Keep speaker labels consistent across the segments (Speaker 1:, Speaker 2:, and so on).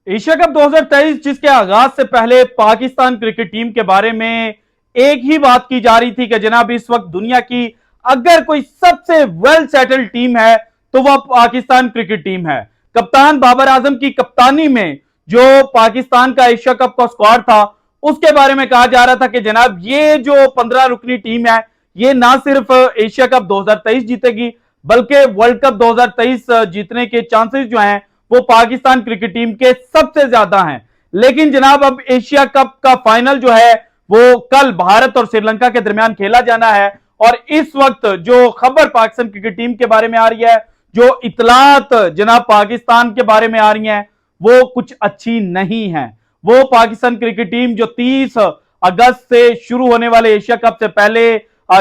Speaker 1: Asia cup 2023 जिसके आगाज से पहले पाकिस्तान क्रिकेट टीम के बारे में एक ही बात की जा रही थी कि जनाब इस वक्त दुनिया की अगर कोई सबसे वेल सेटल्ड टीम है तो वह पाकिस्तान क्रिकेट टीम है। कप्तान बाबर आजम की कप्तानी में जो पाकिस्तान का एशिया कप का स्क्वाड था उसके बारे में कहा जा रहा था कि जनाब ये जो 15 रुकनी टीम है ये ना सिर्फ एशिया कप 2023 जीतेगी बल्कि वर्ल्ड कप 2023 जीतने के चांसेस जो हैं वो पाकिस्तान क्रिकेट टीम के सबसे ज्यादा हैं। लेकिन जनाब अब एशिया कप का फाइनल जो है वो कल भारत और श्रीलंका के दरमियान खेला जाना है और इस वक्त जो खबर पाकिस्तान क्रिकेट टीम के बारे में आ रही है, जो इतलात जनाब पाकिस्तान के बारे में आ रही हैं वो कुछ अच्छी नहीं है। वो पाकिस्तान क्रिकेट टीम जो 30 अगस्त से शुरू होने वाले एशिया कप से पहले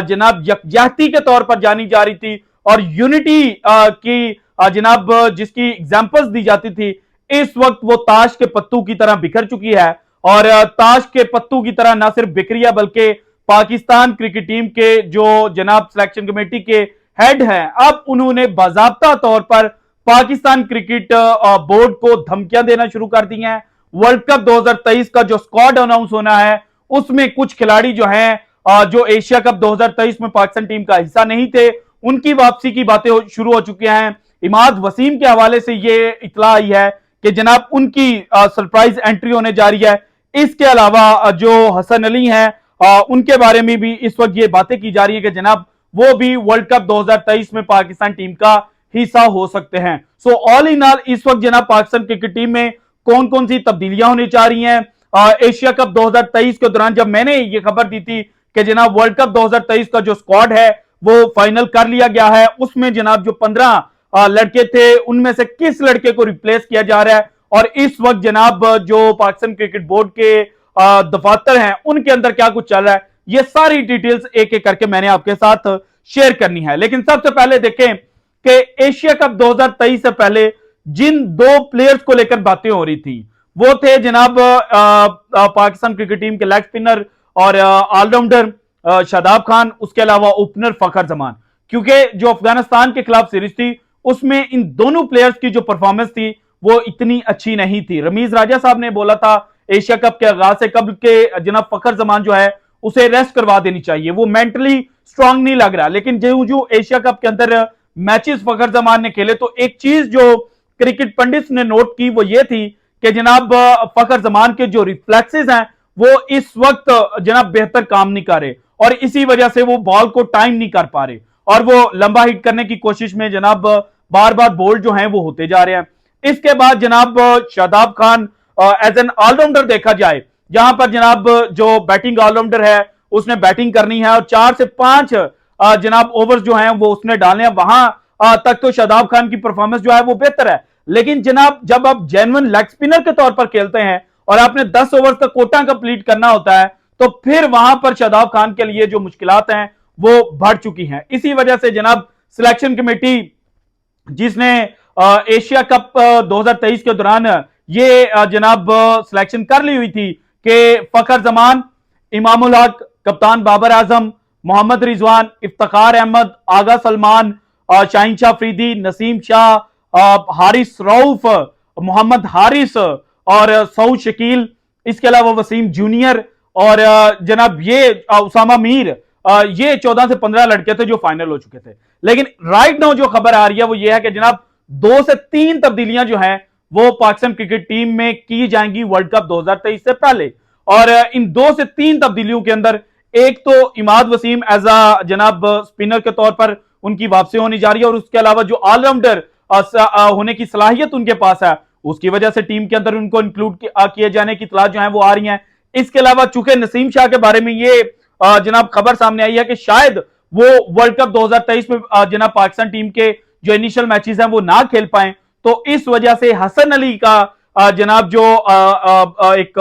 Speaker 1: जनाब यकजहती के तौर पर जानी जा रही थी और यूनिटी की जनाब जिसकी एग्जांपल्स दी जाती थी, इस वक्त वो ताश के पत्तू की तरह बिखर चुकी है। और ताश के पत्तू की तरह ना सिर्फ बिखरी है बल्कि पाकिस्तान क्रिकेट टीम के जो जनाब सिलेक्शन कमेटी के हेड हैं, अब उन्होंने बाजाब्ता तौर पर पाकिस्तान क्रिकेट बोर्ड को धमकियां देना शुरू कर दी हैं। वर्ल्ड कप 2023 का जो स्क्वाड अनाउंस होना है उसमें कुछ खिलाड़ी जो हैं जो एशिया कप 2023 में पाकिस्तान टीम का हिस्सा नहीं थे, उनकी वापसी की बातें शुरू हो चुकी हैं। इमाद वसीम के हवाले से यह इतला आई है कि जनाब उनकी सरप्राइज एंट्री होने जा रही है। इसके अलावा जो हसन अली हैं उनके बारे में भी इस वक्त ये बातें की जा रही है कि जनाब वो भी वर्ल्ड कप 2023 में पाकिस्तान टीम का हिस्सा हो सकते हैं। सो ऑल इन ऑल इस वक्त जनाब पाकिस्तान क्रिकेट टीम में कौन कौन सी तब्दीलियां होने जा रही हैं। एशिया कप 2023 के दौरान जब मैंने ये खबर दी थी कि जनाब वर्ल्ड कप 2023 का जो स्क्वाड है वो फाइनल कर लिया गया है, उसमें जनाब जो 15 लड़के थे उनमें से किस लड़के को रिप्लेस किया जा रहा है और इस वक्त जनाब जो पाकिस्तान क्रिकेट बोर्ड के दफातर हैं उनके अंदर क्या कुछ चल रहा है, ये सारी डिटेल्स एक एक करके मैंने आपके साथ शेयर करनी है। लेकिन सबसे पहले देखें कि एशिया कप 2023 से पहले जिन दो प्लेयर्स को लेकर बातें हो रही थी वो थे जनाब पाकिस्तान क्रिकेट टीम के लेग स्पिनर और ऑलराउंडर शादाब खान, उसके अलावा ओपनर फखर जमान। क्योंकि जो अफगानिस्तान के खिलाफ सीरीज थी उसमें इन दोनों प्लेयर्स की जो परफॉर्मेंस थी वो इतनी अच्छी नहीं थी। रमीज राजा साहब ने बोला था एशिया कप के आगाज से कब के जनाब फखर जमान जो है उसे रेस्ट करवा देनी चाहिए, वो मेंटली स्ट्रांग नहीं लग रहा। लेकिन जो जो एशिया कप के अंदर मैचेस फखर जमान ने खेले तो एक चीज जो क्रिकेट पंडित ने नोट की वो ये थी कि जनाब फखर जमान के जो रिफ्लेक्सेस हैं वो इस वक्त जनाब बेहतर काम नहीं कर रहे और इसी वजह से वो बॉल को टाइम नहीं कर पा रहे और वो लंबा हिट करने की कोशिश में जनाब बार बार बोल्ड जो हैं वो होते जा रहे हैं। इसके बाद जनाब Shadab Khan as an allrounder देखा जाए, यहां पर जनाब जो बैटिंग ऑलराउंडर है उसने बैटिंग करनी है और 4 से 5 जनाब ओवर्स जो हैं वो उसने डालने हैं, वहां तक तो शादाब खान की परफॉर्मेंस जो है वो बेहतर है। लेकिन जनाब जब आप जेन्युइन लेग स्पिनर के तौर पर खेलते हैं और आपने 10 ओवर्स का कोटा कंप्लीट करना होता है तो फिर वहां पर शादाब खान के लिए जो मुश्किलात हैं वो बढ़ चुकी हैं। इसी वजह से जनाब सिलेक्शन कमेटी जिसने एशिया कप 2023 के दौरान ये जनाब सिलेक्शन कर ली हुई थी कि फखर जमान, इमामुल हक, कप्तान बाबर आजम, मोहम्मद रिजवान, इफ्तिखार अहमद, आगा सलमान, शाहीन शाह अफरीदी, नसीम शाह, हारिस रऊफ, मोहम्मद हारिस और सऊद शकील, इसके अलावा वसीम जूनियर और जनाब ये उसामा मीर, ये 14 से 15 लड़के थे जो फाइनल हो चुके थे। लेकिन राइट नाउ जो खबर आ रही है वो ये है कि जनाब 2 से 3 तब्दीलियां जो हैं वो पाकिस्तान क्रिकेट टीम में की जाएंगी वर्ल्ड कप 2023 से पहले और इन 2 से 3 तब्दीलियों के अंदर एक तो इमाद वसीम एज अ जनाब स्पिनर के तौर पर उनकी वापसी होनी जा रही है और उसके अलावा जो ऑलराउंडर होने की सलाहियत उनके पास है उसकी वजह से टीम के अंदर उनको इंक्लूड किए जाने की इतला जो है वो आ रही है। इसके अलावा चूंकि नसीम शाह के बारे में ये जनाब खबर सामने आई है कि शायद वो वर्ल्ड कप 2023 में जनाब पाकिस्तान टीम के जो इनिशियल मैचेस हैं वो ना खेल पाए, तो इस वजह से हसन अली का जनाब जो एक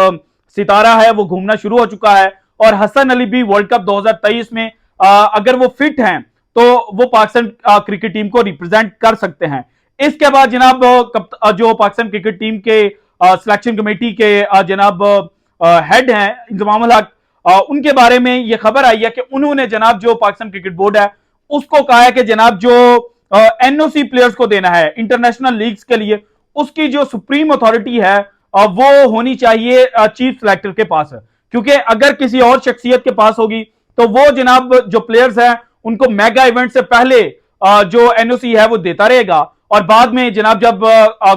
Speaker 1: सितारा है वो घूमना शुरू हो चुका है और हसन अली भी वर्ल्ड कप 2023 में अगर वो फिट हैं तो वो पाकिस्तान क्रिकेट टीम को रिप्रेजेंट कर सकते हैं। इसके बाद जनाब जो पाकिस्तान क्रिकेट टीम के सिलेक्शन कमेटी के जनाब हेड हैं इंजमामुल हक, उनके बारे में यह खबर आई है कि उन्होंने जनाब जो पाकिस्तान क्रिकेट बोर्ड है उसको कहा है कि जनाब जो एनओसी प्लेयर्स को देना है इंटरनेशनल लीग्स के लिए, उसकी जो सुप्रीम अथॉरिटी है वो होनी चाहिए चीफ सिलेक्टर के पास, क्योंकि अगर किसी और शख्सियत के पास होगी तो वो जनाब जो प्लेयर्स हैं उनको मेगा इवेंट से पहले जो एनओसी है वो देता रहेगा, और बाद में जनाब जब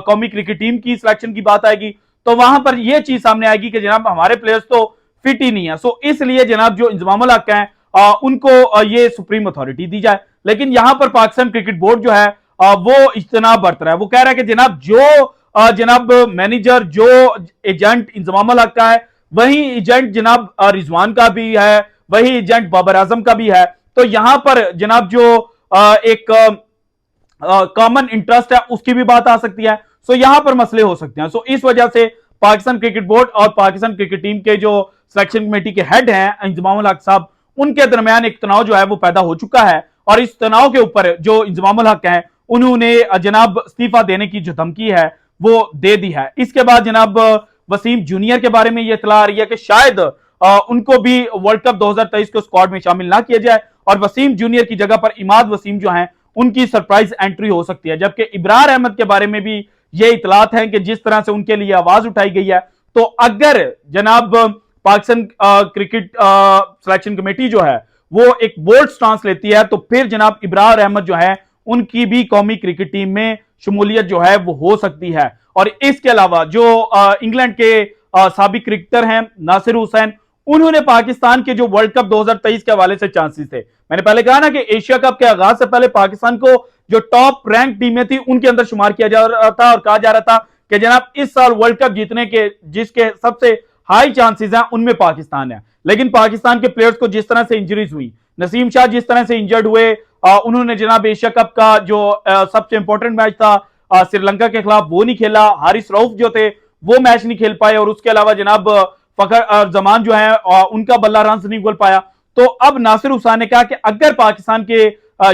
Speaker 1: कौमी क्रिकेट टीम की सिलेक्शन की बात आएगी तो वहां पर यह चीज सामने आएगी कि जनाब हमारे प्लेयर्स तो फिट ही नहीं है। सो इसलिए जनाब जो इंजमामुल हक हैं उनको ये सुप्रीम अथॉरिटी दी जाए। लेकिन यहां पर पाकिस्तान क्रिकेट बोर्ड जो है वो इज्तनाब बरत रहा है। वो कह रहा है कि जनाब जो जनाब मैनेजर जो एजेंट इंजमामुल हक का है वही एजेंट जनाब रिजवान का भी है, वही एजेंट बाबर आजम का भी है। तो यहां पर जनाब जो एक कॉमन इंटरेस्ट है उसकी भी बात आ सकती है। सो यहां पर मसले हो सकते हैं। सो इस वजह से पाकिस्तान क्रिकेट बोर्ड और पाकिस्तान क्रिकेट टीम के जो सिलेक्शन कमेटी के हेड हैं इंजमामुल हक साहब, उनके दरमियान एक तनाव जो है वो पैदा हो चुका है, और इस तनाव के ऊपर जो इंजमामुल हक हैं उन्होंने जनाब इस्तीफा देने की जो धमकी है वो दे दी है। इसके बाद जनाब वसीम जूनियर के बारे में यह इतला आ रही है कि शायद उनको भी वर्ल्ड कप 2023 के स्क्वाड में शामिल ना किया जाए, और वसीम जूनियर की जगह पर इमाद वसीम जो हैं उनकी सरप्राइज एंट्री हो सकती है। जबकि इब्रार अहमद के बारे में भी ये इतलात है कि जिस तरह से उनके लिए आवाज उठाई गई है, तो अगर जनाब पाकिस्तान क्रिकेट सिलेक्शन कमेटी जो है वो एक बोल्ड स्टांस लेती है तो फिर जनाब इब्रार अहमद जो है उनकी भी कौमी क्रिकेट टीम में शमूलियत जो है वो हो सकती है। और इसके अलावा जो इंग्लैंड के साबिक क्रिकेटर हैं नासिर हुसैन, उन्होंने पाकिस्तान के जो वर्ल्ड कप 2023 के हवाले से चांसेस थे, मैंने पहले कहा ना कि एशिया कप के आगाज से पहले पाकिस्तान को जो टॉप रैंक टीमें थी उनके अंदर शुमार किया जा रहा था, और कहा जा रहा था कि जनाब इस साल वर्ल्ड कप जीतने के जिसके सबसे हाई चांसेस हैं उनमें पाकिस्तान है। लेकिन पाकिस्तान के प्लेयर्स को जिस तरह से इंजरीज हुई, नसीम शाह जिस तरह से इंजर्ड हुए, उन्होंने जनाब एशिया कप का जो सबसे इंपॉर्टेंट मैच था श्रीलंका के खिलाफ वो नहीं खेला, हारिस रऊफ जो थे वो मैच नहीं खेल पाए, और उसके अलावा जनाब फखर जमान जो है उनका बल्ला रन नहीं गोल पाया। तो अब नासिर हुसैन ने कहा कि अगर पाकिस्तान के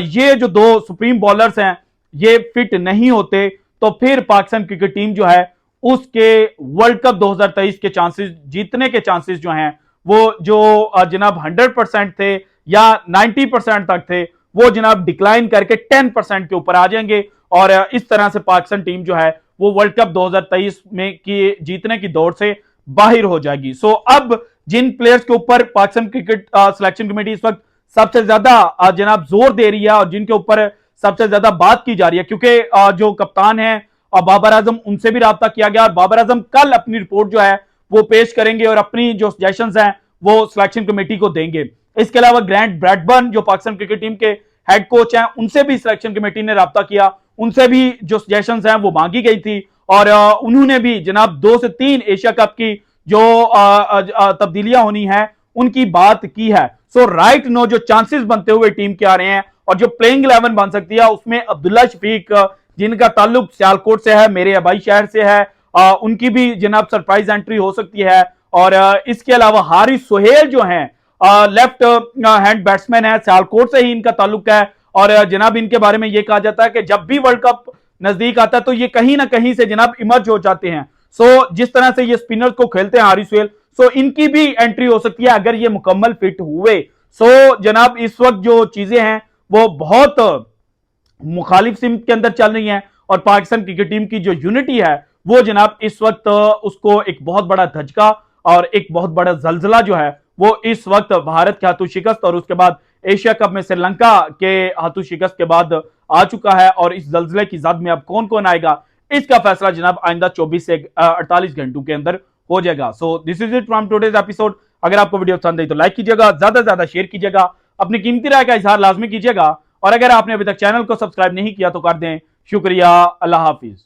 Speaker 1: ये जो दो सुप्रीम बॉलर्स हैं ये फिट नहीं होते तो फिर पाकिस्तान क्रिकेट टीम जो है उसके वर्ल्ड कप 2023 के चांसेस, जीतने के चांसेस जो हैं वो जो जनाब 100% थे या 90% तक थे वो जनाब डिक्लाइन करके 10% के ऊपर आ जाएंगे, और इस तरह से पाकिस्तान टीम जो है वो वर्ल्ड कप 2023 में की जीतने की दौड़ से बाहर हो जाएगी। सो अब जिन प्लेयर्स के ऊपर पाकिस्तान क्रिकेट सिलेक्शन कमेटी इस वक्त सबसे ज्यादा जनाब जोर दे रही है और जिनके ऊपर सबसे ज्यादा बात की जा रही है, क्योंकि जो कप्तान है बाबर आजम, उनसे भी राब्ता किया गया और बाबर आजम कल अपनी रिपोर्ट जो है वो पेश करेंगे और अपनी जो सजेशंस हैं वो सिलेक्शन कमेटी को देंगे। इसके अलावा ग्रैंट ब्रैडबर्न जो पाकिस्तान क्रिकेट टीम के हेड कोच हैं उनसे भी सिलेक्शन कमेटी ने राब्ता किया, उनसे भी जो सजेशंस हैं वो मांगी गई थी, और उन्होंने भी जनाब 2 से 3 एशिया कप की जो तब्दीलियां होनी है उनकी बात की है। सो राइट नो जो चांसेस बनते हुए टीम के आ रहे हैं और जो प्लेइंग 11 बन सकती है उसमें अब्दुल्ला शफीक जिनका ताल्लुक सियालकोट से है, मेरे आबाई शहर से है, उनकी भी जनाब सरप्राइज एंट्री हो सकती है। और इसके अलावा हारिस सोहेल जो हैं लेफ्ट हैंड बैट्समैन है, सियालकोट से ही इनका ताल्लुक है, और जनाब इनके बारे में यह कहा जाता है कि जब भी वर्ल्ड कप नजदीक आता है तो ये कहीं ना कहीं से जनाब इमर्ज हो जाते हैं। सो जिस तरह से ये स्पिनर्स को खेलते हैं हारिस सोहेल, सो इनकी भी एंट्री हो सकती है अगर ये मुकम्मल फिट हुए। सो जनाब इस वक्त जो चीजें हैं वो बहुत मुखालिफ सिमत के अंदर चल रही हैं, और पाकिस्तान क्रिकेट टीम की जो यूनिटी है वो जनाब इस वक्त उसको एक बहुत बड़ा धचका और एक बहुत बड़ा जलजला जो है वो इस वक्त भारत के हाथों शिकस्त और उसके बाद एशिया कप में श्रीलंका के हाथों शिकस्त के बाद आ चुका है। और इस जलजले की जद में अब कौन कौन आएगा इसका फैसला जनाब आइंदा 24 से 48 घंटों के अंदर हो जाएगा। So this is it from today's episode. अगर आपको वीडियो पसंद आई तो लाइक कीजिएगा, ज्यादा से ज्यादा शेयर कीजिएगा, अपनी कीमती राय का इजहार लाजमी कीजिएगा, और अगर आपने अभी तक चैनल को सब्सक्राइब नहीं किया तो कर दें। शुक्रिया, अल्लाह हाफिज।